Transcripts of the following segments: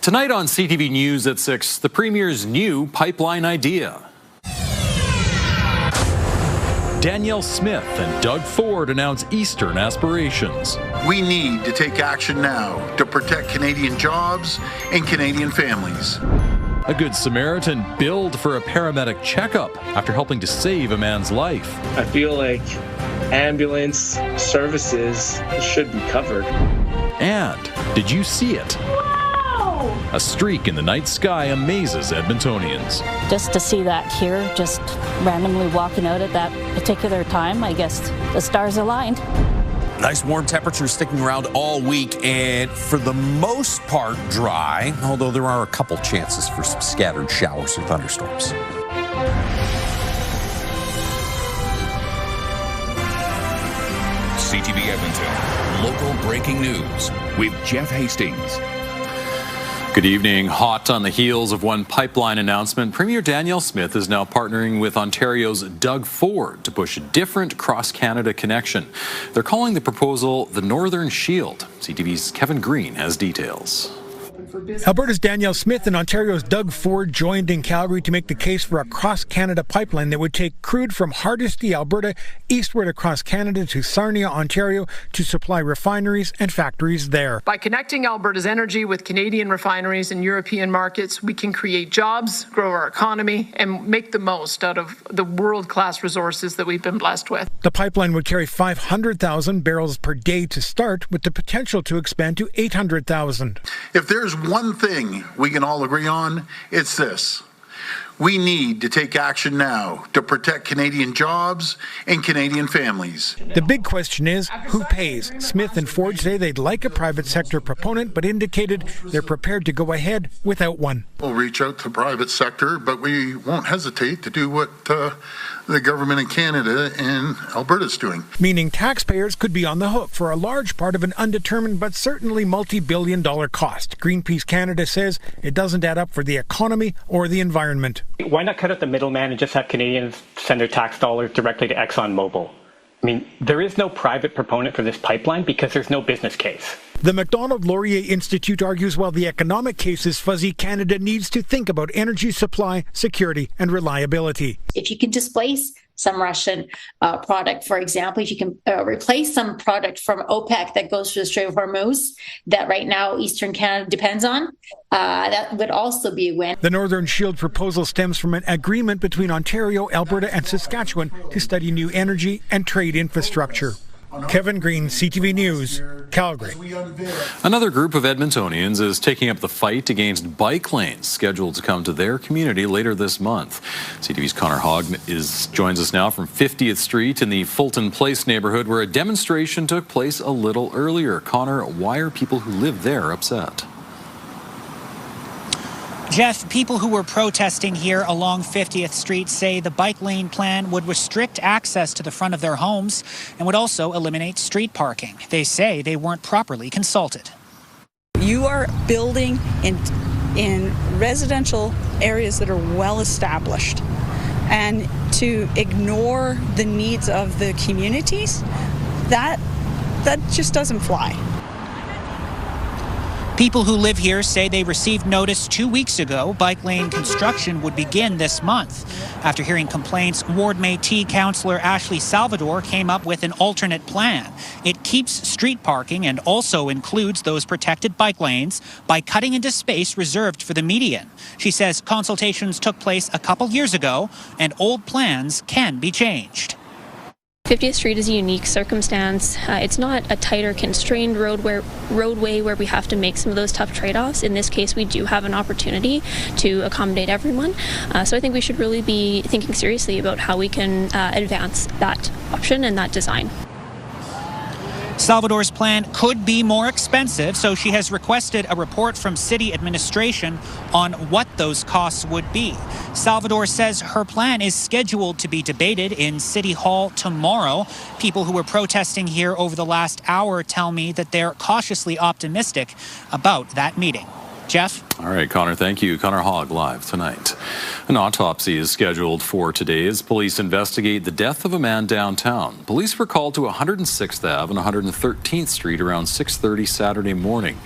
Tonight on CTV News at 6, the Premier's new pipeline idea. Danielle Smith and Doug Ford announce Eastern aspirations. We need to take action now to protect Canadian jobs and Canadian families. A Good Samaritan billed for a paramedic checkup after helping to save a man's life. I feel like ambulance services should be covered. And did you see it? Wow! A streak in the night sky amazes Edmontonians. Just to see that here, just randomly walking out at that particular time, I guess the stars aligned. Nice warm temperatures sticking around all week, and for the most part dry, although there are a couple chances for some scattered showers and thunderstorms. CTV Edmonton, local breaking news with Jeff Hastings. Good evening. Hot on the heels of one pipeline announcement, Premier Danielle Smith is now partnering with Ontario's Doug Ford to push a different cross-Canada connection. They're calling the proposal the Northern Shield. CTV's Kevin Green has details. Alberta's Danielle Smith and Ontario's Doug Ford joined in Calgary to make the case for a cross-Canada pipeline that would take crude from Hardisty, Alberta, eastward across Canada to Sarnia, Ontario, to supply refineries and factories there. By connecting Alberta's energy with Canadian refineries and European markets, we can create jobs, grow our economy, and make the most out of the world-class resources that we've been blessed with. The pipeline would carry 500,000 barrels per day to start, with the potential to expand to 800,000. If there's one thing we can all agree on, it's this. We need to take action now to protect Canadian jobs and Canadian families. The big question is, who pays? Smith and Ford say they'd like a private sector proponent, but indicated they're prepared to go ahead without one. We'll reach out to the private sector, but we won't hesitate to do what the government in Canada and Alberta's doing. Meaning taxpayers could be on the hook for a large part of an undetermined but certainly multi-billion-dollar cost. Greenpeace Canada says it doesn't add up for the economy or the environment. Why not cut out the middleman and just have Canadians send their tax dollars directly to ExxonMobil? I mean, there is no private proponent for this pipeline because there's no business case. The Macdonald-Laurier Institute argues while the economic case is fuzzy, Canada needs to think about energy supply, security, and reliability. If you can displace some Russian product, for example, if you can replace some product from OPEC that goes through the Strait of Hormuz that right now Eastern Canada depends on, that would also be a win. The Northern Shield proposal stems from an agreement between Ontario, Alberta, and Saskatchewan to study new energy and trade infrastructure. Kevin Green, CTV News, Calgary. Another group of Edmontonians is taking up the fight against bike lanes scheduled to come to their community later this month. CTV's Connor Hogg joins us now from 50th Street in the Fulton Place neighborhood where a demonstration took place a little earlier. Connor, why are people who live there upset? Jeff, people who were protesting here along 50th Street say the bike lane plan would restrict access to the front of their homes and would also eliminate street parking. They say they weren't properly consulted. You are building in residential areas that are well established, and to ignore the needs of the communities, that just doesn't fly. People who live here say they received notice 2 weeks ago bike lane construction would begin this month. After hearing complaints, Ward Métis councillor Ashley Salvador came up with an alternate plan. It keeps street parking and also includes those protected bike lanes by cutting into space reserved for the median. She says consultations took place a couple years ago and old plans can be changed. 50th Street is a unique circumstance. It's not a tight or constrained roadway where we have to make some of those tough trade-offs. In this case, we do have an opportunity to accommodate everyone. So I think we should really be thinking seriously about how we can advance that option and that design. Salvador's plan could be more expensive, so she has requested a report from city administration on what those costs would be. Salvador says her plan is scheduled to be debated in City Hall tomorrow. People who were protesting here over the last hour tell me that they're cautiously optimistic about that meeting. Jeff? All right, Connor, thank you. Connor Hogg live tonight. An autopsy is scheduled for today as police investigate the death of a man downtown. Police were called to 106th Ave and 113th Street around 6:30 Saturday morning.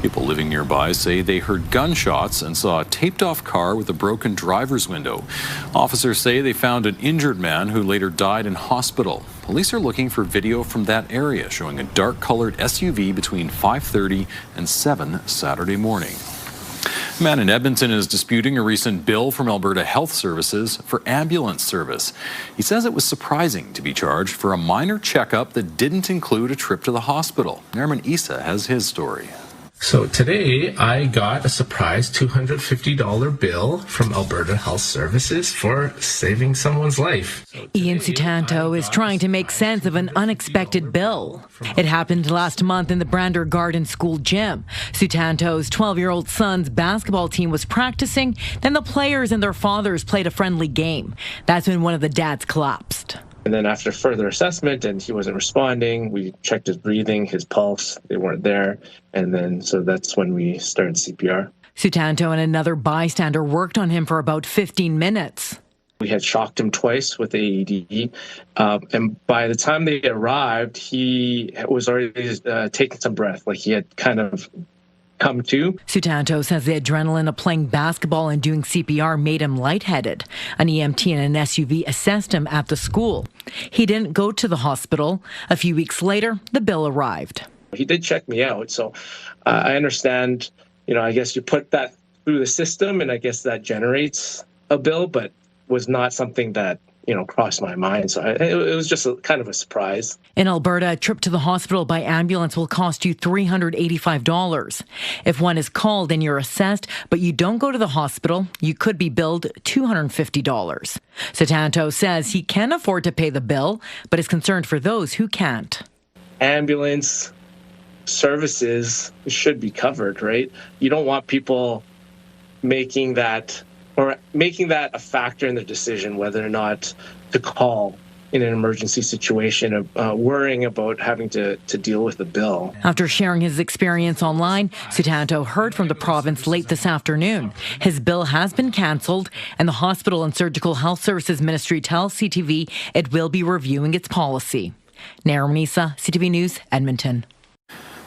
People living nearby say they heard gunshots and saw a taped-off car with a broken driver's window. Officers say they found an injured man who later died in hospital. Police are looking for video from that area showing a dark-colored SUV between 5:30 and 7 Saturday morning. A man in Edmonton is disputing a recent bill from Alberta Health Services for ambulance service. He says it was surprising to be charged for a minor checkup that didn't include a trip to the hospital. Nerman Issa has his story. So today I got a surprise $250 bill from Alberta Health Services for saving someone's life. Ian Sautanto is trying to make sense of an unexpected bill. It happened last month in the Brander Garden School gym. Sautanto's 12-year-old son's basketball team was practicing, then the players and their fathers played a friendly game. That's when one of the dads collapsed. And then after further assessment and he wasn't responding, we checked his breathing, his pulse, they weren't there. And then so that's when we started CPR. Sautanto and another bystander worked on him for about 15 minutes. We had shocked him twice with AED. And by the time they arrived, he was already taking some breath, like he had kind of come to. Sautanto says the adrenaline of playing basketball and doing CPR made him lightheaded. An EMT and an SUV assessed him at the school. He didn't go to the hospital. A few weeks later, the bill arrived. He did check me out, so I understand, I guess you put that through the system and I guess that generates a bill, but was not something that crossed my mind. So it was just kind of a surprise. In Alberta, a trip to the hospital by ambulance will cost you $385. If one is called and you're assessed, but you don't go to the hospital, you could be billed $250. Sautanto says he can afford to pay the bill, but is concerned for those who can't. Ambulance services should be covered, right? You don't want people making that a factor in the decision whether or not to call in an emergency situation, worrying about having to deal with the bill. After sharing his experience online, Sautanto heard from the province late this afternoon. His bill has been cancelled, and the Hospital and Surgical Health Services Ministry tells CTV it will be reviewing its policy. Nerman Issa, CTV News, Edmonton.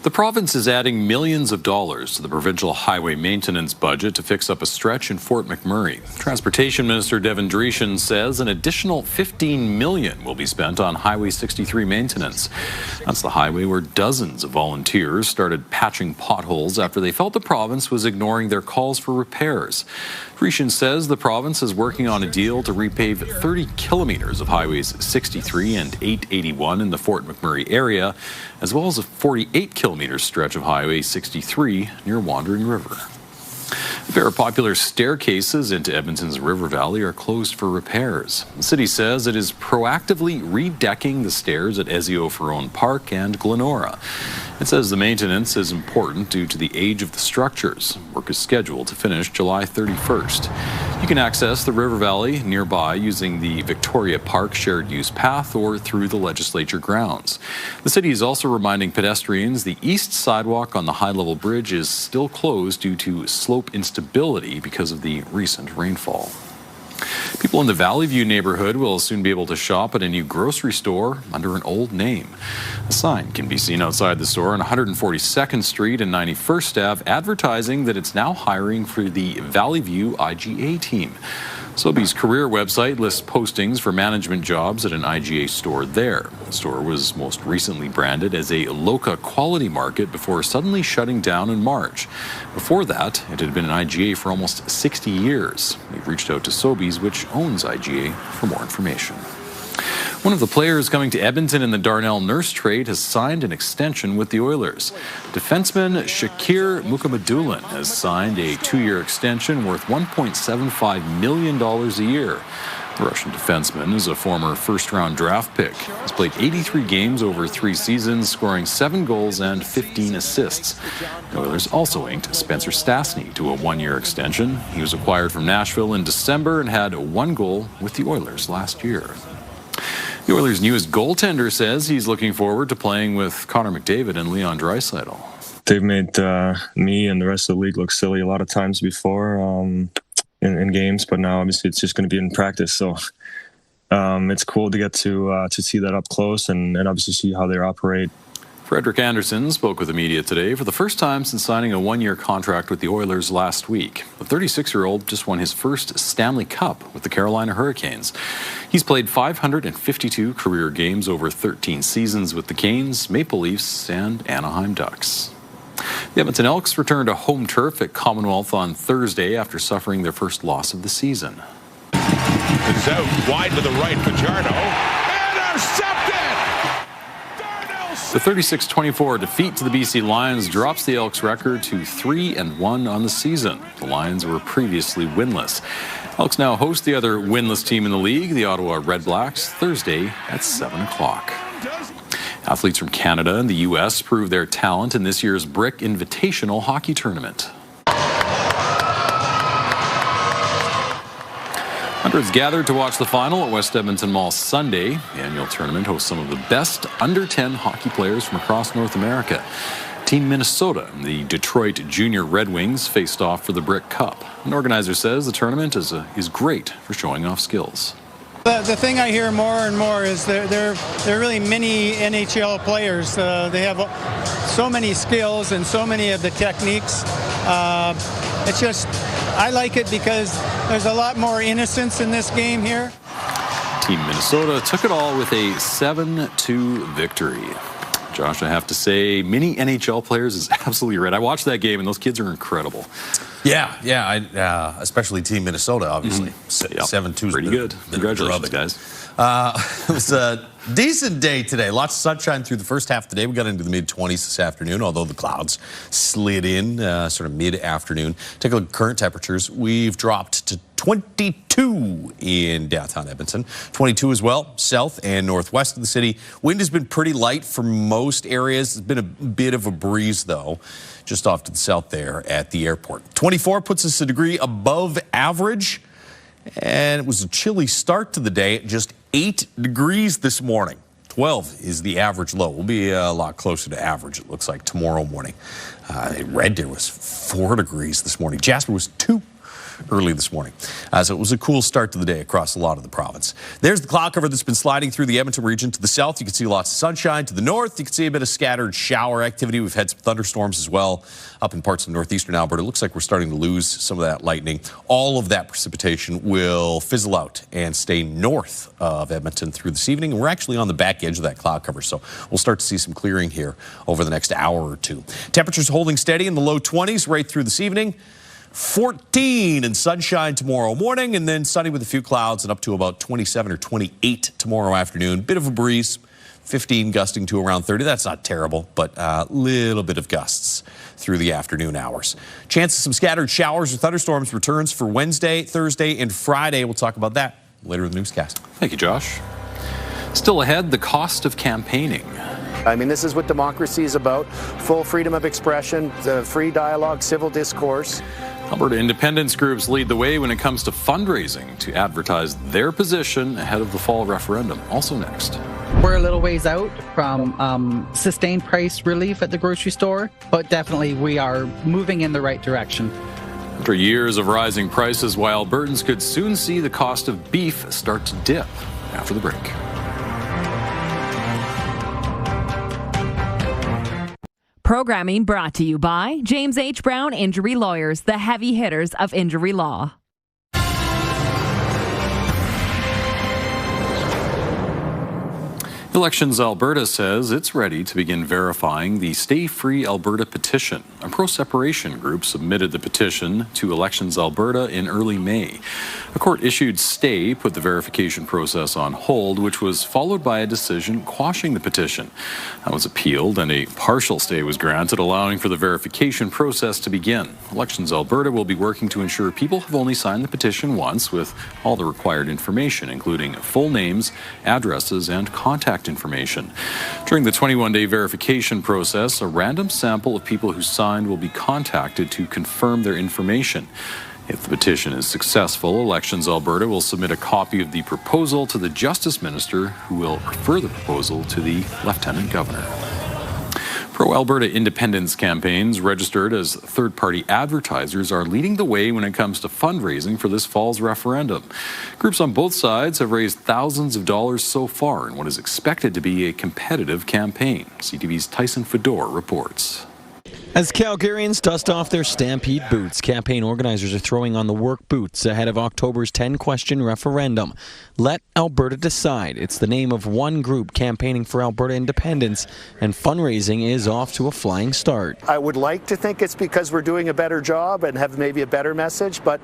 The province is adding millions of dollars to the provincial highway maintenance budget to fix up a stretch in Fort McMurray. Transportation Minister Devin Dreeshen says an additional $15 million will be spent on Highway 63 maintenance. That's the highway where dozens of volunteers started patching potholes after they felt the province was ignoring their calls for repairs. Dreeshen says the province is working on a deal to repave 30 kilometers of Highways 63 and 881 in the Fort McMurray area, as well as a 48-kilometer stretch of Highway 63 near Wandering River. A pair of popular staircases into Edmonton's River Valley are closed for repairs. The city says it is proactively redecking the stairs at Ezio Ferrone Park and Glenora. It says the maintenance is important due to the age of the structures. Work is scheduled to finish July 31st. You can access the River Valley nearby using the Victoria Park shared use path or through the legislature grounds. The city is also reminding pedestrians the east sidewalk on the high-level bridge is still closed due to slope instability because of the recent rainfall. People in the Valley View neighborhood will soon be able to shop at a new grocery store under an old name. A sign can be seen outside the store on 142nd Street and 91st Ave advertising that it's now hiring for the Valley View IGA team. Sobeys career website lists postings for management jobs at an IGA store there. The store was most recently branded as a Loca Quality Market before suddenly shutting down in March. Before that, it had been an IGA for almost 60 years. We've reached out to Sobeys, which owns IGA, for more information. One of the players coming to Edmonton in the Darnell nurse trade has signed an extension with the Oilers. Defenseman Shakir Mukhamadullin has signed a 2-year extension worth $1.75 million a year. The Russian defenseman is a former first-round draft pick. He's played 83 games over 3 seasons, scoring 7 goals and 15 assists. The Oilers also inked Spencer Stastny to a 1-year extension. He was acquired from Nashville in December and had 1 goal with the Oilers last year. The Oilers' newest goaltender says he's looking forward to playing with Connor McDavid and Leon Draisaitl. they've made me and the rest of the league look silly a lot of times before in games, but now obviously it's just going to be in practice. So it's cool to get to see that up close and obviously see how they operate. Frederick Anderson spoke with the media today for the first time since signing a one-year contract with the Oilers last week. The 36-year-old just won his first Stanley Cup with the Carolina Hurricanes. He's played 552 career games over 13 seasons with the Canes, Maple Leafs, and Anaheim Ducks. The Edmonton Elks returned to home turf at Commonwealth on Thursday after suffering their first loss of the season. It's out wide to the right, Fajardo. Intercepted! The 36-24 defeat to the BC Lions drops the Elks' record to 3-1 on the season. The Lions were previously winless. Elks now host the other winless team in the league, the Ottawa Redblacks, Thursday at 7 o'clock. Athletes from Canada and the U.S. proved their talent in this year's Brick Invitational hockey tournament. Hundreds gathered to watch the final at West Edmonton Mall Sunday. The annual tournament hosts some of the best under-10 hockey players from across North America. Team Minnesota and the Detroit Junior Red Wings faced off for the Brick Cup. An organizer says the tournament is great for showing off skills. The thing I hear more and more is they're really mini NHL players. They have so many skills and so many of the techniques. It's just, I like it because there's a lot more innocence in this game here. Team Minnesota took it all with a 7-2 victory. Josh, I have to say, mini NHL players is absolutely right. I watched that game, and those kids are incredible. Yeah, especially Team Minnesota, obviously. 7-2 is pretty good. Congratulations, guys. It was a decent day today. Lots of sunshine through the first half of the day. We got into the mid-20s this afternoon, although the clouds slid in sort of mid-afternoon. Take a look at current temperatures. We've dropped to 22 in downtown Edmonton. 22 as well, south and northwest of the city. Wind has been pretty light for most areas. There's been a bit of a breeze, though, just off to the south there at the airport. 24 puts us a degree above average. And it was a chilly start to the day at just 8 degrees this morning. 12 is the average low. We'll be a lot closer to average, it looks like, tomorrow morning. Red Deer was 4 degrees this morning. Jasper was 2 early this morning. So it was a cool start to the day across a lot of the province. There's the cloud cover that's been sliding through the Edmonton region. To the south, you can see lots of sunshine. To the north, you can see a bit of scattered shower activity. We've had some thunderstorms as well up in parts of northeastern Alberta. It looks like we're starting to lose some of that lightning. All of that precipitation will fizzle out and stay north of Edmonton through this evening. And we're actually on the back edge of that cloud cover, so we'll start to see some clearing here over the next hour or two. Temperatures holding steady in the low 20s right through this evening. 14 and sunshine tomorrow morning, and then sunny with a few clouds and up to about 27 or 28 tomorrow afternoon. Bit of a breeze, 15 gusting to around 30. That's not terrible, but a little bit of gusts through the afternoon hours. Chance of some scattered showers or thunderstorms returns for Wednesday, Thursday, and Friday. We'll talk about that later in the newscast. Thank you, Josh. Still ahead, the cost of campaigning. I mean, this is what democracy is about. Full freedom of expression, free dialogue, civil discourse. Alberta independence groups lead the way when it comes to fundraising to advertise their position ahead of the fall referendum. Also next. We're a little ways out from sustained price relief at the grocery store, but definitely we are moving in the right direction. After years of rising prices, why Albertans could soon see the cost of beef start to dip after the break. Programming brought to you by James H. Brown Injury Lawyers, the heavy hitters of injury law. Elections Alberta says it's ready to begin verifying the Stay Free Alberta petition. A pro-separation group submitted the petition to Elections Alberta in early May. A court-issued stay put the verification process on hold, which was followed by a decision quashing the petition. That was appealed, and a partial stay was granted, allowing for the verification process to begin. Elections Alberta will be working to ensure people have only signed the petition once with all the required information, including full names, addresses, and contact information. During the 21-day verification process, a random sample of people who signed will be contacted to confirm their information. If the petition is successful, Elections Alberta will submit a copy of the proposal to the Justice Minister, who will refer the proposal to the Lieutenant Governor. Pro-Alberta independence campaigns registered as third-party advertisers are leading the way when it comes to fundraising for this fall's referendum. Groups on both sides have raised thousands of dollars so far in what is expected to be a competitive campaign. CTV's Tyson Fedor reports. As Calgarians dust off their Stampede boots, campaign organizers are throwing on the work boots ahead of October's 10-question referendum. Let Alberta Decide. It's the name of one group campaigning for Alberta independence, and fundraising is off to a flying start. I would like to think it's because we're doing a better job and have maybe a better message, but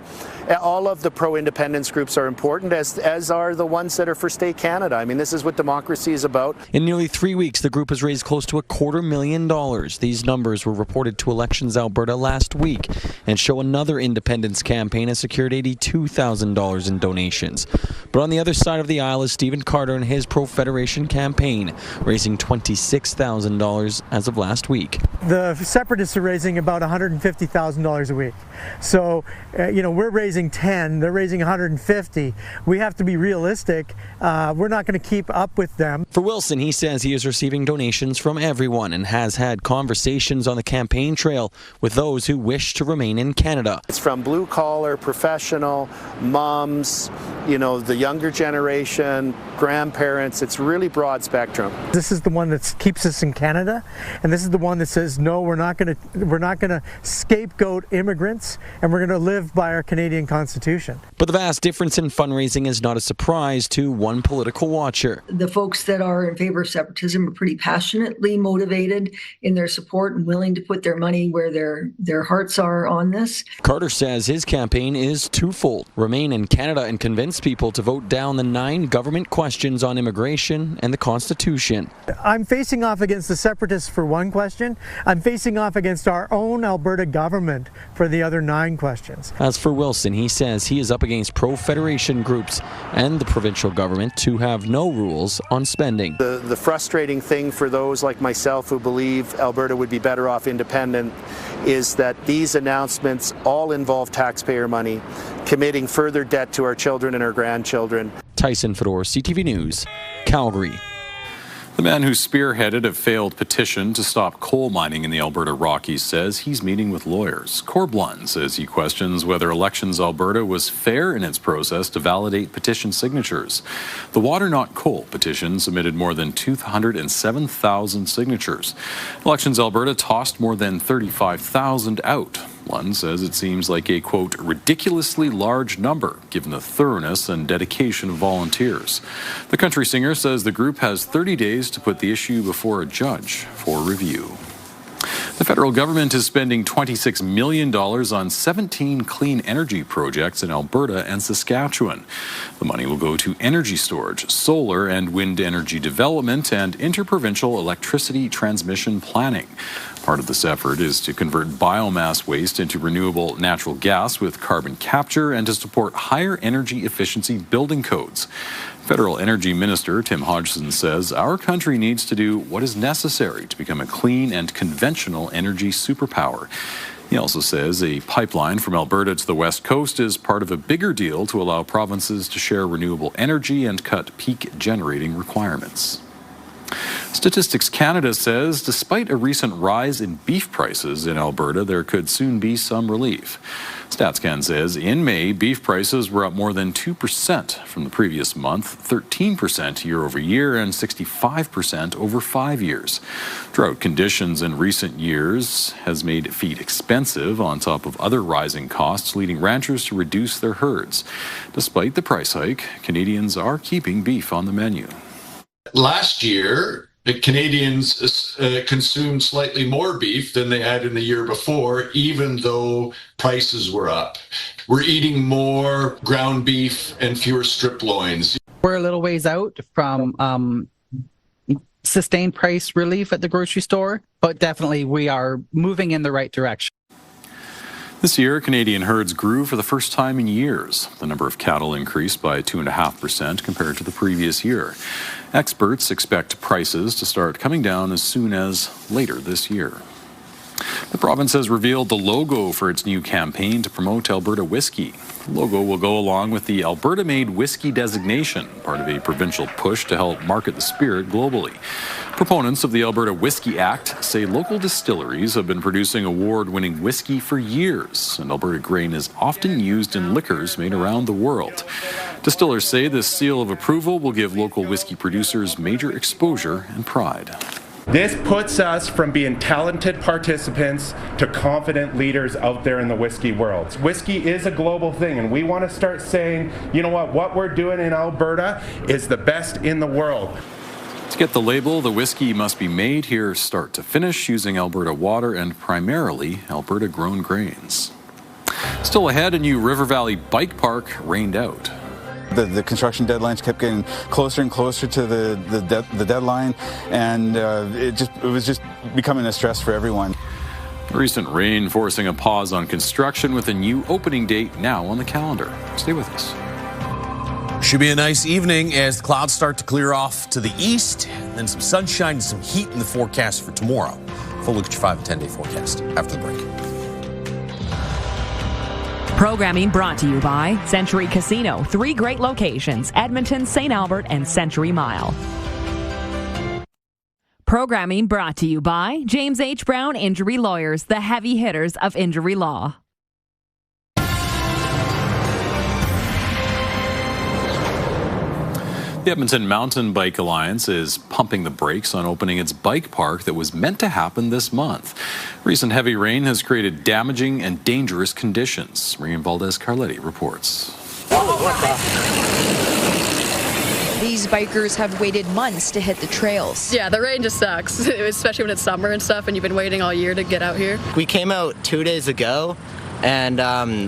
all of the pro-independence groups are important, as are the ones that are for Stay Canada. I mean, this is what democracy is about. In nearly 3 weeks, the group has raised close to $250,000. These numbers were reported to Elections Alberta last week and show another independence campaign has secured $82,000 in donations. But on the other side of the aisle is Stephen Carter and his Pro-Federation campaign, raising $26,000 as of last week. The Separatists are raising about $150,000 a week. So, we're raising 10, they're raising 150. We have to be realistic. We're not going to keep up with them. For Wilson, he says he is receiving donations from everyone and has had conversations on the campaign trail with those who wish to remain in Canada. It's from blue collar, professional, moms, the younger generation, grandparents. It's really broad spectrum. This is the one that keeps us in Canada, and this is the one that says no, we're not going to scapegoat immigrants, and we're going to live by our Canadian Constitution. But the vast difference in fundraising is not a surprise to one political watcher. The folks that are in favor of separatism are pretty passionately motivated in their support and willing to put their money where their hearts are on this. Carter says his campaign is twofold: remain in Canada and convince people to vote down the 9 government questions on immigration and the Constitution. I'm facing off against the separatists for one question. I'm facing off against our own Alberta government for the other 9 questions. As for Wilson, he says he is up against pro-federation groups and the provincial government to have no rules on spending. The frustrating thing for those like myself who believe Alberta would be better off independent is that these announcements all involve taxpayer money, committing further debt to our children and our grandchildren. Tyson Fedor, CTV News, Calgary. The man who spearheaded a failed petition to stop coal mining in the Alberta Rockies says he's meeting with lawyers. Corblund says he questions whether Elections Alberta was fair in its process to validate petition signatures. The Water Not Coal petition submitted more than 207,000 signatures. Elections Alberta tossed more than 35,000 out. Lund says it seems like a, quote, ridiculously large number given the thoroughness and dedication of volunteers. The country singer says the group has 30 days to put the issue before a judge for review. The federal government is spending $26 million on 17 clean energy projects in Alberta and Saskatchewan. The money will go to energy storage, solar and wind energy development, and interprovincial electricity transmission planning. Part of this effort is to convert biomass waste into renewable natural gas with carbon capture and to support higher energy efficiency building codes. Federal Energy Minister Tim Hodgson says our country needs to do what is necessary to become a clean and conventional energy superpower. He also says a pipeline from Alberta to the West Coast is part of a bigger deal to allow provinces to share renewable energy and cut peak generating requirements. Statistics Canada says despite a recent rise in beef prices in Alberta, there could soon be some relief. StatsCan says in May, beef prices were up more than 2% from the previous month, 13% year over year, and 65% over 5 years. Drought conditions in recent years has made feed expensive on top of other rising costs, leading ranchers to reduce their herds. Despite the price hike, Canadians are keeping beef on the menu. Last year, the Canadians consumed slightly more beef than they had in the year before, even though prices were up. We're eating more ground beef and fewer strip loins. We're a little ways out from sustained price relief at the grocery store, but definitely we are moving in the right direction. This year, Canadian herds grew for the first time in years. The number of cattle increased by 2.5% compared to the previous year. Experts expect prices to start coming down as soon as later this year. The province has revealed the logo for its new campaign to promote Alberta whiskey. The logo will go along with the Alberta-made whiskey designation, part of a provincial push to help market the spirit globally. Proponents of the Alberta Whiskey Act say local distilleries have been producing award-winning whiskey for years, and Alberta grain is often used in liquors made around the world. Distillers say this seal of approval will give local whiskey producers major exposure and pride. This puts us from being talented participants to confident leaders out there in the whiskey world. Whiskey is a global thing, and we want to start saying, you know what we're doing in Alberta is the best in the world. To get the label, the whiskey must be made here start to finish using Alberta water and primarily Alberta-grown grains. Still ahead, a new River Valley bike park rained out. The construction deadlines kept getting closer and closer to the deadline, and it was just becoming a stress for everyone. Recent rain forcing a pause on construction with a new opening date now on the calendar. Stay with us. Should be a nice evening as the clouds start to clear off to the east, and then some sunshine and some heat in the forecast for tomorrow. Full look at your 5 and 10-day forecast after the break. Programming brought to you by Century Casino. 3 great locations: Edmonton, St. Albert, and Century Mile. Programming brought to you by James H. Brown Injury Lawyers, the heavy hitters of injury law. The Edmonton Mountain Bike Alliance is pumping the brakes on opening its bike park that was meant to happen this month. Recent heavy rain has created damaging and dangerous conditions. Marian Valdez-Carletti reports. These bikers have waited months to hit the trails. Yeah, the rain just sucks, especially when it's summer and stuff and you've been waiting all year to get out here. We came out 2 days ago, and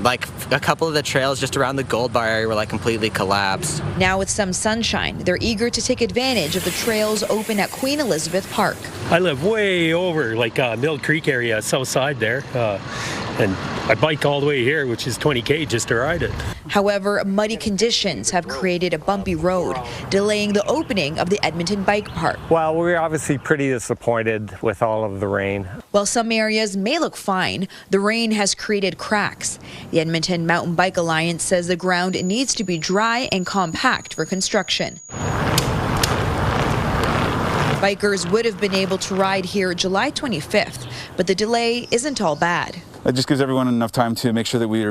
like a couple of the trails just around the Gold Bar area were like completely collapsed. Now with some sunshine, they're eager to take advantage of the trails open at Queen Elizabeth Park. I live way over like Mill Creek area, south side there, and I bike all the way here, which is 20K just to ride it. However, muddy conditions have created a bumpy road, delaying the opening of the Edmonton Bike Park. Well, we're obviously pretty disappointed with all of the rain. While some areas may look fine, the rain has created cracks. The Edmonton Mountain Bike Alliance says the ground needs to be dry and compact for construction. Bikers would have been able to ride here July 25th, but the delay isn't all bad. It just gives everyone enough time to make sure that we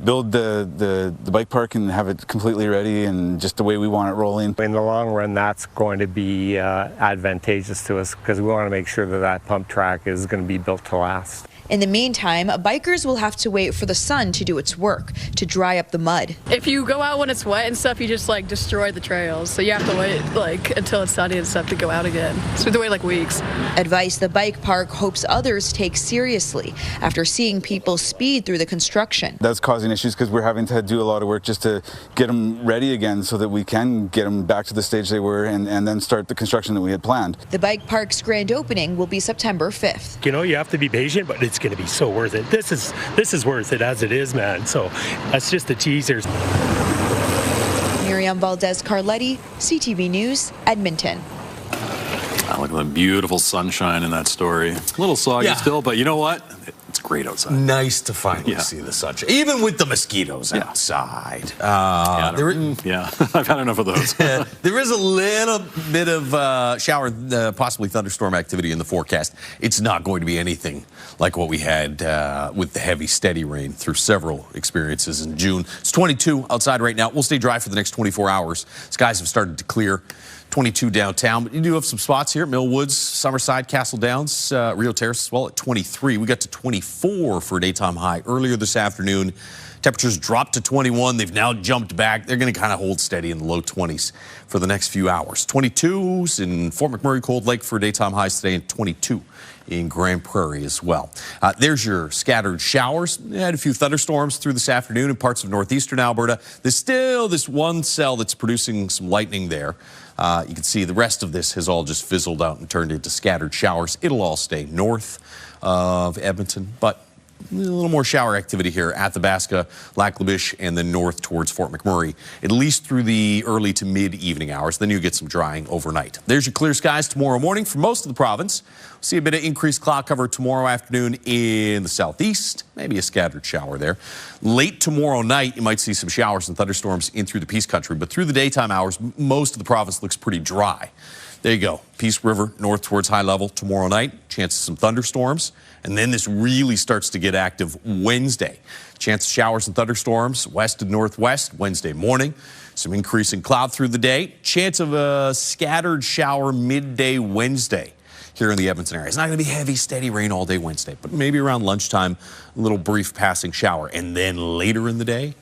build the bike park and have it completely ready and just the way we want it rolling. In the long run, that's going to be advantageous to us because we want to make sure that that pump track is going to be built to last. In the meantime, bikers will have to wait for the sun to do its work, to dry up the mud. If you go out when it's wet and stuff, you just like destroy the trails. So you have to wait like until it's sunny and stuff to go out again. So we have to wait like weeks. Advice the bike park hopes others take seriously after seeing people speed through the construction. That's causing issues because we're having to do a lot of work just to get them ready again so that we can get them back to the stage they were and then start the construction that we had planned. The bike park's grand opening will be September 5th. You know, you have to be patient, but it's going to be so worth it. This is worth it as it is, man. So that's just the teasers. Miriam Valdez-Carletti, CTV News, Edmonton. Look at the beautiful sunshine in that story. A little soggy still, but you know what? It's great outside. Nice to finally see the sunshine, even with the mosquitoes outside. I've had enough of those. There is a little bit of shower, possibly thunderstorm activity in the forecast. It's not going to be anything like what we had with the heavy, steady rain through several experiences in June. It's 22 outside right now. We'll stay dry for the next 24 hours. Skies have started to clear. 22 downtown, but you do have some spots here: Mill Woods, Summerside, Castle Downs, Rio Terrace as well at 23. We got to 24 for a daytime high earlier this afternoon. Temperatures dropped to 21. They've now jumped back. They're going to kind of hold steady in the low 20s for the next few hours. 22s in Fort McMurray, Cold Lake for daytime highs today, and 22 in Grand Prairie as well. There's your scattered showers. We had a few thunderstorms through this afternoon in parts of northeastern Alberta. There's still this one cell that's producing some lightning there. You can see the rest of this has all just fizzled out and turned into scattered showers. It'll all stay north of Edmonton, but a little more shower activity here at the Athabasca, Lac La Biche, and then north towards Fort McMurray, at least through the early to mid-evening hours. Then you get some drying overnight. There's your clear skies tomorrow morning for most of the province. We'll see a bit of increased cloud cover tomorrow afternoon in the southeast, maybe a scattered shower there. Late tomorrow night, you might see some showers and thunderstorms in through the Peace Country, but through the daytime hours, most of the province looks pretty dry. There you go. Peace River north towards high level tomorrow night. Chance of some thunderstorms. And then this really starts to get active Wednesday. Chance of showers and thunderstorms west and northwest Wednesday morning. Some increasing cloud through the day. Chance of a scattered shower midday Wednesday here in the Edmonton area. It's not going to be heavy, steady rain all day Wednesday, but maybe around lunchtime, a little brief passing shower. And then later in the day,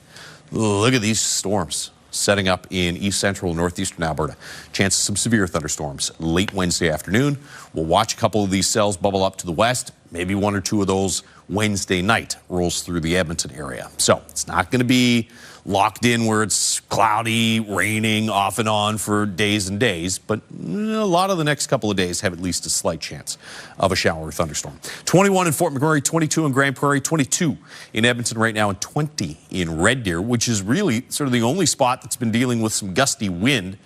look at these storms setting up in east central northeastern Alberta. Chance of some severe thunderstorms late Wednesday afternoon. We'll watch a couple of these cells bubble up to the west. Maybe one or two of those Wednesday night rolls through the Edmonton area. So it's not going to be locked in where it's cloudy, raining off and on for days and days, but a lot of the next couple of days have at least a slight chance of a shower or thunderstorm. 21 in Fort McMurray, 22 in Grand Prairie, 22 in Edmonton right now, and 20 in Red Deer, which is really sort of the only spot that's been dealing with some gusty wind.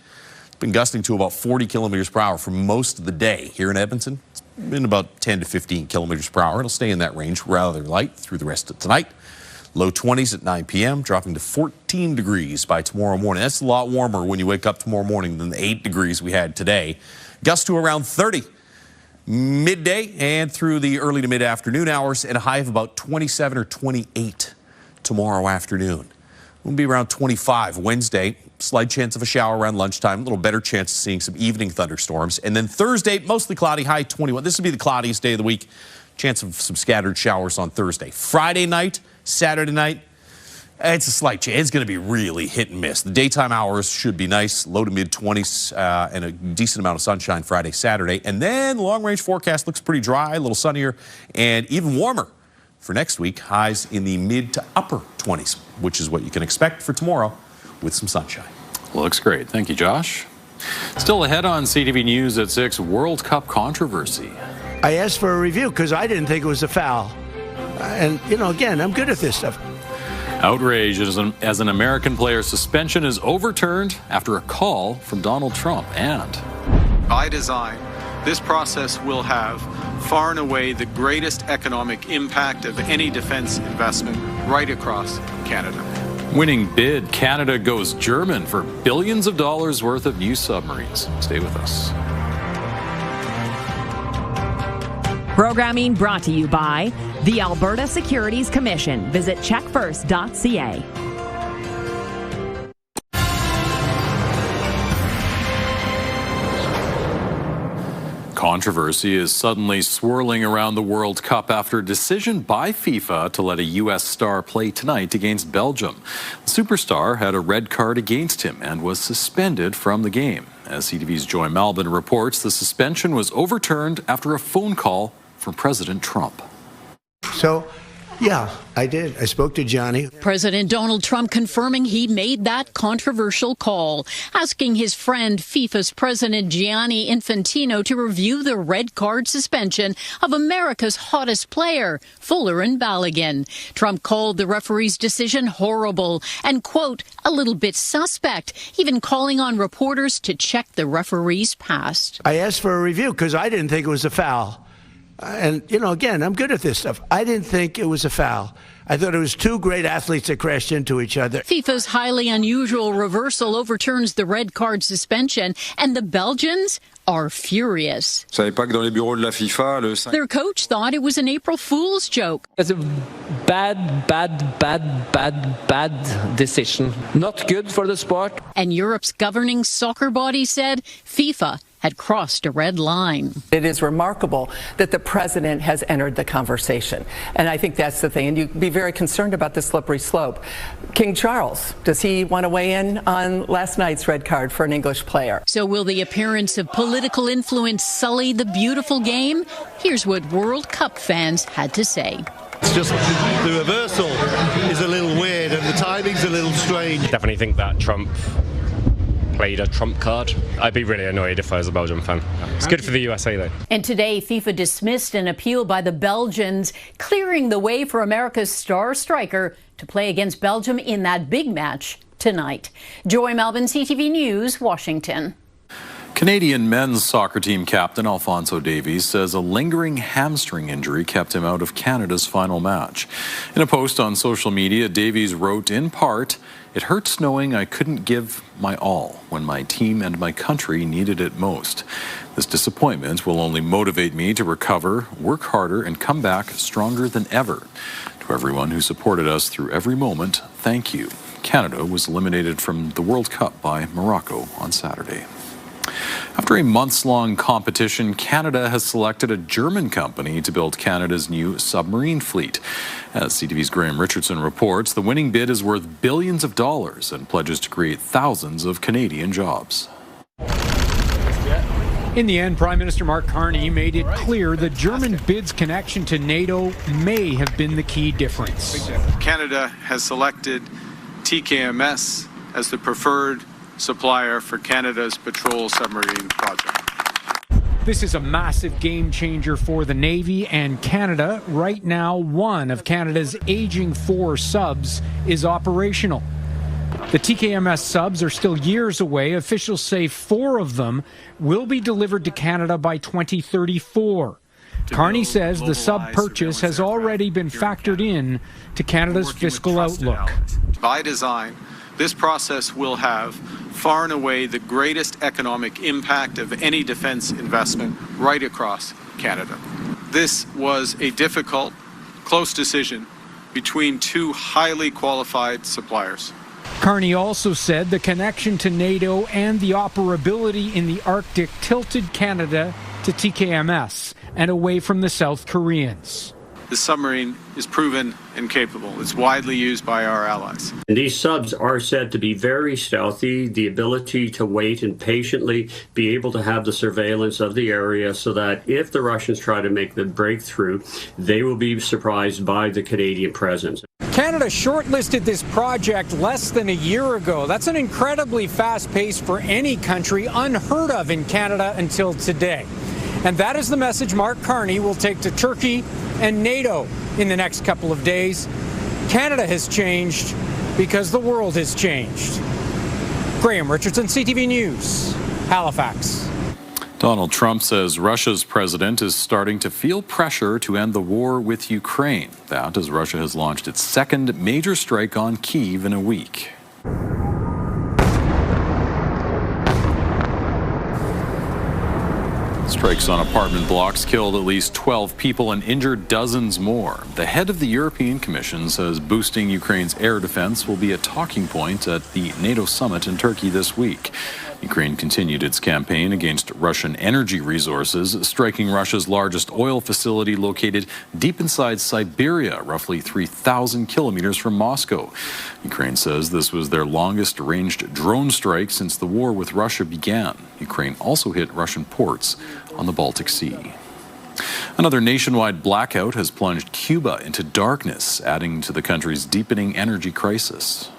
It's been gusting to about 40 kilometers per hour for most of the day here in Edmonton. It's been about 10 to 15 kilometers per hour. It'll stay in that range rather light through the rest of tonight. Low 20s at 9 p.m., dropping to 14 degrees by tomorrow morning. That's a lot warmer when you wake up tomorrow morning than the 8 degrees we had today. Gusts to around 30 midday and through the early to mid-afternoon hours, and a high of about 27 or 28 tomorrow afternoon. We'll be around 25 Wednesday. Slight chance of a shower around lunchtime. A little better chance of seeing some evening thunderstorms. And then Thursday, mostly cloudy, high 21. This will be the cloudiest day of the week. Chance of some scattered showers on Thursday. Friday night, Saturday night, it's a slight chance. It's going to be really hit and miss. The daytime hours should be nice, low to mid-20s, and a decent amount of sunshine Friday, Saturday. And then the long-range forecast looks pretty dry, a little sunnier, and even warmer for next week. Highs in the mid to upper 20s, which is what you can expect for tomorrow with some sunshine. Looks great. Thank you, Josh. Still ahead on CTV News at 6, World Cup controversy. I asked for a review because I didn't think it was a foul. And, you know, again, I'm good at this stuff. Outrage as an American player's suspension is overturned after a call from Donald Trump. And by design, this process will have far and away the greatest economic impact of any defense investment right across Canada. Winning bid, Canada goes German for billions of dollars worth of new submarines. Stay with us. Programming brought to you by the Alberta Securities Commission. Visit checkfirst.ca. Controversy is suddenly swirling around the World Cup after a decision by FIFA to let a U.S. star play tonight against Belgium. The superstar had a red card against him and was suspended from the game. As CTV's Joy Malbin reports, the suspension was overturned after a phone call from President Trump. So, yeah, I did. I spoke to Johnny. President Donald Trump confirming he made that controversial call, asking his friend FIFA's President Gianni Infantino to review the red card suspension of America's hottest player, Fuller and Balogun. Trump called the referee's decision horrible and, quote, a little bit suspect, even calling on reporters to check the referee's past. I asked for a review because I didn't think it was a foul. And, you know, again, I'm good at this stuff. I didn't think it was a foul. I thought it was two great athletes that crashed into each other. FIFA's highly unusual reversal overturns the red card suspension, and the Belgians are furious. Their coach thought it was an April Fool's joke. It's a bad decision. Not good for the sport. And Europe's governing soccer body said FIFA had crossed a red line. It is remarkable that the president has entered the conversation. And I think that's the thing. And you'd be very concerned about the slippery slope. King Charles, does he want to weigh in on last night's red card for an English player? So will the appearance of political influence sully the beautiful game? Here's what World Cup fans had to say. It's just the reversal is a little weird and the timing's a little strange. Definitely think that Trump played a trump card. I'd be really annoyed if I was a Belgium fan. It's good for the USA though. And today, FIFA dismissed an appeal by the Belgians, clearing the way for America's star striker to play against Belgium in that big match tonight. Joy Melvin, CTV News, Washington. Canadian men's soccer team captain Alphonso Davies says a lingering hamstring injury kept him out of Canada's final match. In a post on social media, Davies wrote in part, "It hurts knowing I couldn't give my all when my team and my country needed it most. This disappointment will only motivate me to recover, work harder, and come back stronger than ever. To everyone who supported us through every moment, thank you." Canada was eliminated from the World Cup by Morocco on Saturday. After a months-long competition, Canada has selected a German company to build Canada's new submarine fleet. As CTV's Graham Richardson reports, the winning bid is worth billions of dollars and pledges to create thousands of Canadian jobs. In the end, Prime Minister Mark Carney made it clear the German bid's connection to NATO may have been the key difference. Canada has selected TKMS as the preferred supplier for Canada's patrol submarine project. This is a massive game changer for the Navy and Canada. Right now, one of Canada's aging 4 subs is operational. The TKMS subs are still years away. Officials say 4 of them will be delivered to Canada by 2034. Carney says the sub purchase has already been factored in to Canada's fiscal outlook. By design, this process will have far and away the greatest economic impact of any defense investment right across Canada. This was a difficult, close decision between 2 highly qualified suppliers. Carney also said the connection to NATO and the operability in the Arctic tilted Canada to TKMS and away from the South Koreans. The submarine is proven and capable. It's widely used by our allies. These subs are said to be very stealthy, the ability to wait and patiently be able to have the surveillance of the area so that if the Russians try to make the breakthrough, they will be surprised by the Canadian presence. Canada shortlisted this project less than a year ago. That's an incredibly fast pace for any country, unheard of in Canada until today. And that is the message Mark Carney will take to Turkey and NATO in the next couple of days. Canada has changed because the world has changed. Graham Richardson, CTV News, Halifax. Donald Trump says Russia's president is starting to feel pressure to end the war with Ukraine. That as Russia has launched its second major strike on Kyiv in a week. Strikes on apartment blocks killed at least 12 people and injured dozens more. The head of the European Commission says boosting Ukraine's air defense will be a talking point at the NATO summit in Turkey this week. Ukraine continued its campaign against Russian energy resources, striking Russia's largest oil facility located deep inside Siberia, roughly 3,000 kilometers from Moscow. Ukraine says this was their longest-ranged drone strike since the war with Russia began. Ukraine also hit Russian ports on the Baltic Sea. Another nationwide blackout has plunged Cuba into darkness, adding to the country's deepening energy crisis.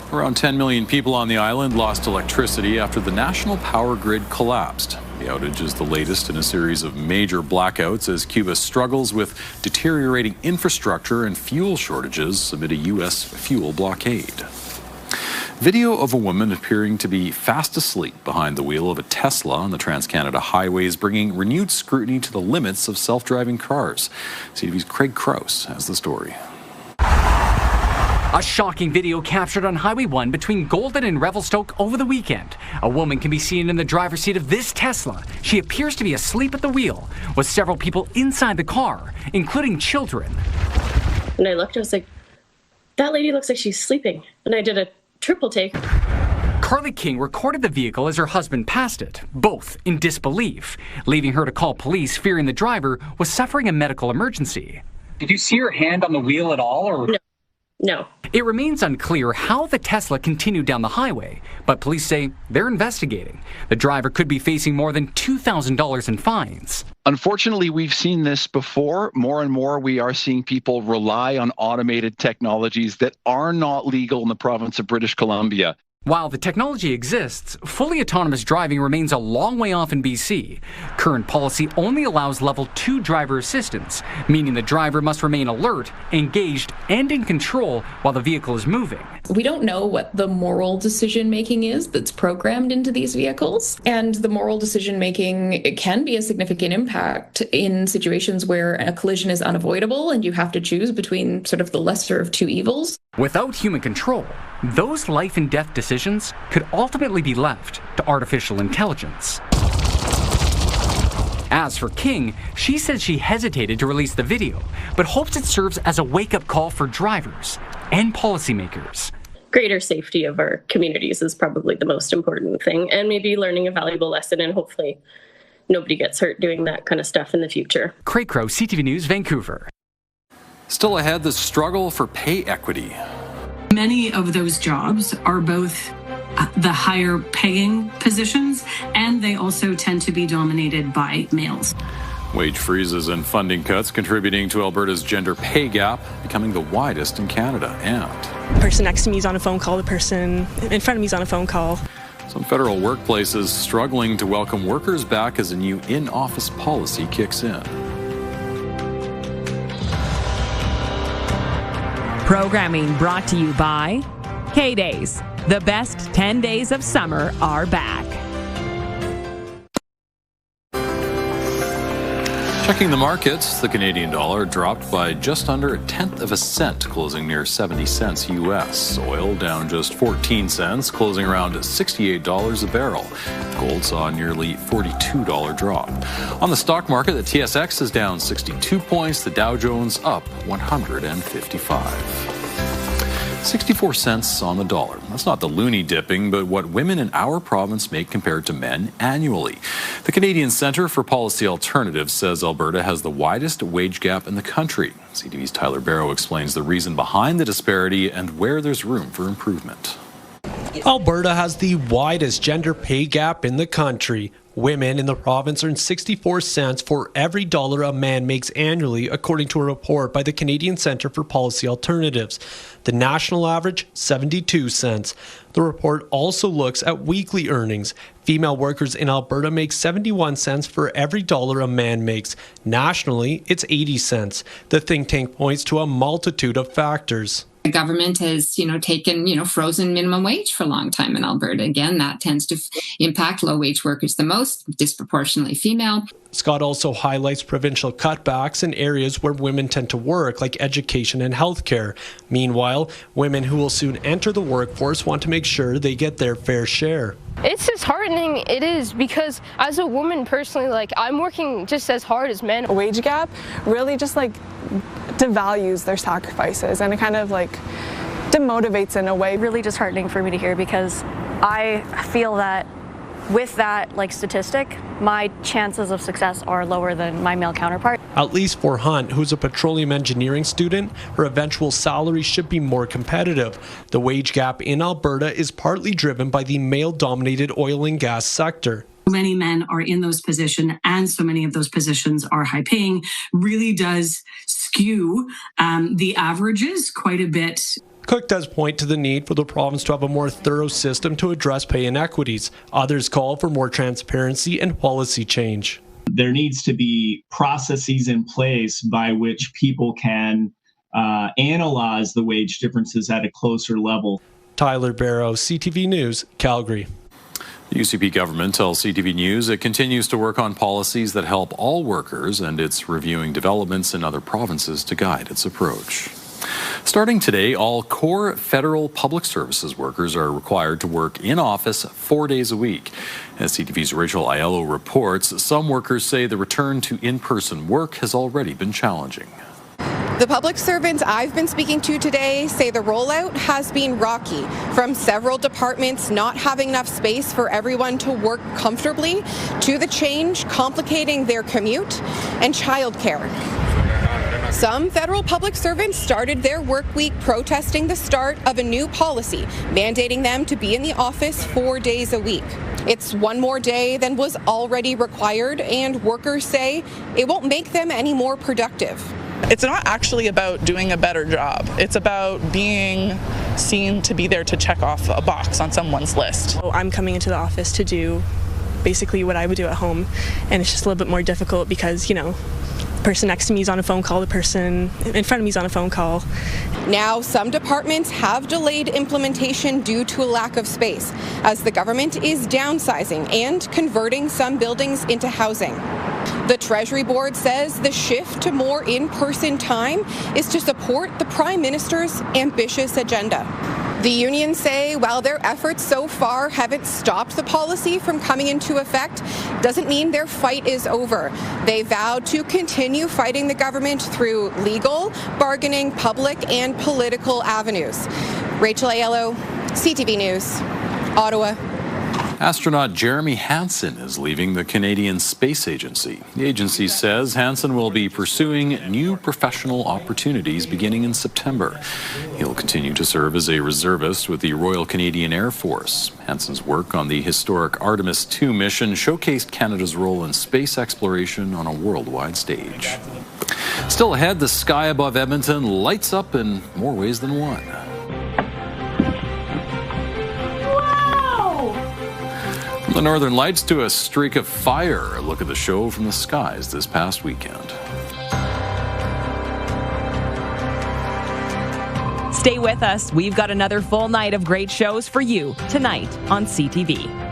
Around 10 million people on the island lost electricity after the national power grid collapsed. The outage is the latest in a series of major blackouts as Cuba struggles with deteriorating infrastructure and fuel shortages amid a U.S. fuel blockade. Video of a woman appearing to be fast asleep behind the wheel of a Tesla on the Trans-Canada Highway is bringing renewed scrutiny to the limits of self-driving cars. CTV's Craig Krause has the story. A shocking video captured on Highway 1 between Golden and Revelstoke over the weekend. A woman can be seen in the driver's seat of this Tesla. She appears to be asleep at the wheel, with several people inside the car, including children. And I looked, I was like, that lady looks like she's sleeping. And I did a triple take. Carly King recorded the vehicle as her husband passed it, both in disbelief, leaving her to call police, fearing the driver was suffering a medical emergency. Did you see her hand on the wheel at all? Or? No. No. It remains unclear how the Tesla continued down the highway, but police say they're investigating. The driver could be facing more than $2,000 in fines. Unfortunately, we've seen this before. More and more, we are seeing people rely on automated technologies that are not legal in the province of British Columbia. While the technology exists, fully autonomous driving remains a long way off in BC. Current policy only allows level 2 driver assistance, meaning the driver must remain alert, engaged, and in control while the vehicle is moving. We don't know what the moral decision making is that's programmed into these vehicles. And the moral decision making, it can be a significant impact in situations where a collision is unavoidable and you have to choose between sort of the lesser of two evils. Without human control, those life and death decisions could ultimately be left to artificial intelligence. As for King, she says she hesitated to release the video, but hopes it serves as a wake-up call for drivers and policymakers. Greater safety of our communities is probably the most important thing, and maybe learning a valuable lesson, and hopefully nobody gets hurt doing that kind of stuff in the future. Craig Crow, CTV News, Vancouver. Still ahead, the struggle for pay equity. Many of those jobs are both the higher paying positions, and they also tend to be dominated by males. Wage freezes and funding cuts contributing to Alberta's gender pay gap becoming the widest in Canada. And the person next to me is on a phone call, the person in front of me is on a phone call. Some federal workplaces struggling to welcome workers back as a new in-office policy kicks in. Programming brought to you by K-Days. The best 10 days of summer are back. Checking the markets, the Canadian dollar dropped by just under 1/10 of a cent, closing near 70 cents US. Oil down just 14 cents, closing around $68 a barrel. Gold saw a nearly $42 drop. On the stock market, the TSX is down 62 points, the Dow Jones up 155. 64 cents on the dollar. That's not the loony dipping, but what women in our province make compared to men annually. The Canadian Centre for Policy Alternatives says Alberta has the widest wage gap in the country. CTV's Tyler Barrow explains the reason behind the disparity and where there's room for improvement. Alberta has the widest gender pay gap in the country. Women in the province earn 64 cents for every dollar a man makes annually, according to a report by the Canadian Centre for Policy Alternatives. The national average, 72 cents. The report also looks at weekly earnings. Female workers in Alberta make 71 cents for every dollar a man makes. Nationally, it's 80 cents. The think tank points to a multitude of factors. The government has, taken, frozen minimum wage for a long time in Alberta. Again, that tends to impact low-wage workers the most, disproportionately female. Scott also highlights provincial cutbacks in areas where women tend to work, like education and healthcare. Meanwhile, women who will soon enter the workforce want to make sure they get their fair share. It's disheartening, it is, because as a woman personally, I'm working just as hard as men. A wage gap really just devalues their sacrifices, and it kind of demotivates in a way. Really disheartening for me to hear, because I feel that with that statistic, my chances of success are lower than my male counterpart. At least for Hunt, who's a petroleum engineering student, her eventual salary should be more competitive. The wage gap in Alberta is partly driven by the male-dominated oil and gas sector. Many men are in those positions, and so many of those positions are high paying, really does skew the averages quite a bit. Cook does point to the need for the province to have a more thorough system to address pay inequities. Others call for more transparency and policy change. There needs to be processes in place by which people can analyze the wage differences at a closer level. Tyler Barrow, CTV News, Calgary. The UCP government tells CTV News it continues to work on policies that help all workers, and it's reviewing developments in other provinces to guide its approach. Starting today, all core federal public services workers are required to work in office 4 days a week. As CTV's Rachel Aiello reports, some workers say the return to in-person work has already been challenging. The public servants I've been speaking to today say the rollout has been rocky, from several departments not having enough space for everyone to work comfortably, to the change complicating their commute and childcare. Some federal public servants started their work week protesting the start of a new policy mandating them to be in the office 4 days a week. It's one more day than was already required, and workers say it won't make them any more productive. It's not actually about doing a better job. It's about being seen to be there to check off a box on someone's list. I'm coming into the office to do basically what I would do at home, and it's just a little bit more difficult because, the person next to me is on a phone call, the person in front of me is on a phone call. Now, some departments have delayed implementation due to a lack of space, as the government is downsizing and converting some buildings into housing. The Treasury Board says the shift to more in-person time is to support the Prime Minister's ambitious agenda. The unions say while their efforts so far haven't stopped the policy from coming into effect, doesn't mean their fight is over. They vowed to continue fighting the government through legal, bargaining, public, and political avenues. Rachel Aiello, CTV News, Ottawa. Astronaut Jeremy Hansen is leaving the Canadian Space Agency. The agency says Hansen will be pursuing new professional opportunities beginning in September. He'll continue to serve as a reservist with the Royal Canadian Air Force. Hansen's work on the historic Artemis II mission showcased Canada's role in space exploration on a worldwide stage. Still ahead, the sky above Edmonton lights up in more ways than one. The Northern Lights to a streak of fire. A look at the show from the skies this past weekend. Stay with us. We've got another full night of great shows for you tonight on CTV.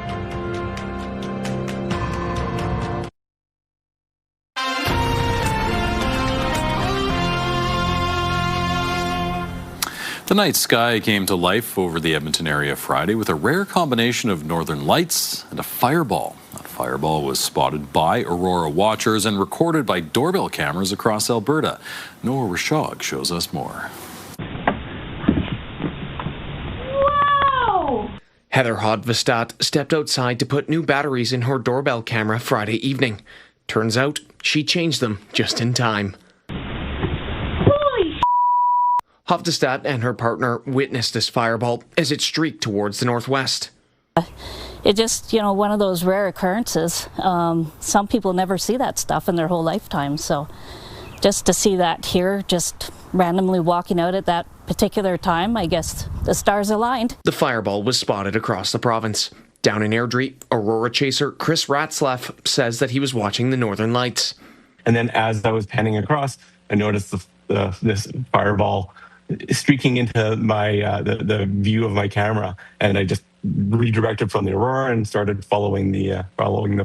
The night sky came to life over the Edmonton area Friday with a rare combination of northern lights and a fireball. That fireball was spotted by Aurora watchers and recorded by doorbell cameras across Alberta. Noah Rashog shows us more. Wow! Heather Hodvestad stepped outside to put new batteries in her doorbell camera Friday evening. Turns out she changed them just in time. Hodvestad and her partner witnessed this fireball as it streaked towards the northwest. It's just, one of those rare occurrences. Some people never see that stuff in their whole lifetime. So just to see that here, just randomly walking out at that particular time, I guess the stars aligned. The fireball was spotted across the province. Down in Airdrie, Aurora chaser Chris Ratzlaff says that he was watching the Northern Lights. And then as I was panning across, I noticed this fireball streaking into my the view of my camera, and I just redirected from the Aurora and started following the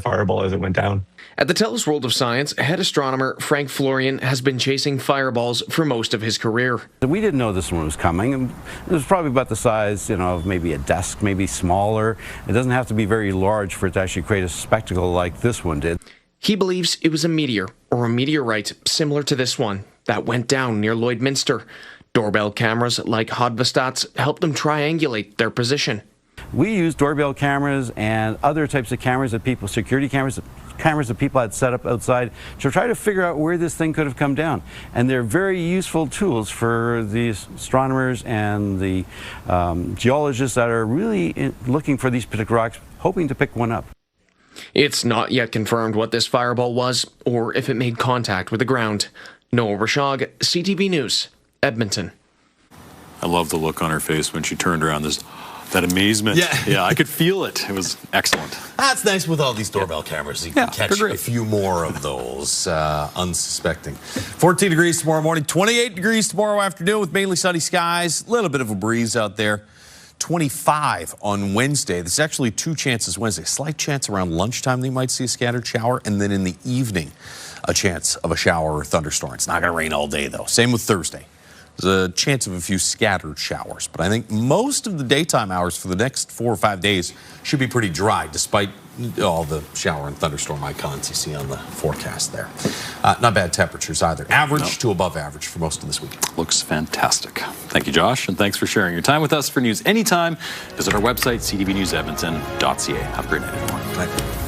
fireball as it went down. At the TELUS World of Science, head astronomer Frank Florian has been chasing fireballs for most of his career. We didn't know this one was coming. It was probably about the size, of maybe a desk, maybe smaller. It doesn't have to be very large for it to actually create a spectacle like this one did. He believes it was a meteor or a meteorite similar to this one that went down near Lloydminster. Doorbell cameras like Hodvestad's help them triangulate their position. We use doorbell cameras and other types of cameras that security cameras that people had set up outside to try to figure out where this thing could have come down. And they're very useful tools for the astronomers and the geologists that are really looking for these particular rocks, hoping to pick one up. It's not yet confirmed what this fireball was or if it made contact with the ground. Noah Rashog, CTV News, Edmonton. I love the look on her face when she turned around. There's that amazement. Yeah, I could feel it. It was excellent. That's nice with all these doorbell cameras. You can catch a few more of those unsuspecting. 14 degrees tomorrow morning, 28 degrees tomorrow afternoon with mainly sunny skies. A little bit of a breeze out there. 25 on Wednesday. There's actually two chances Wednesday. Slight chance around lunchtime that you might see a scattered shower, and then in the evening, a chance of a shower or thunderstorm. It's not going to rain all day, though. Same with Thursday. There's a chance of a few scattered showers, but I think most of the daytime hours for the next 4 or 5 days should be pretty dry, despite all the shower and thunderstorm icons you see on the forecast there. Not bad temperatures either. Average to above average for most of this week. Looks fantastic. Thank you, Josh, and thanks for sharing your time with us. For news anytime, visit our website, ctvnewsedmonton.ca. Have a great night, everyone. Good night.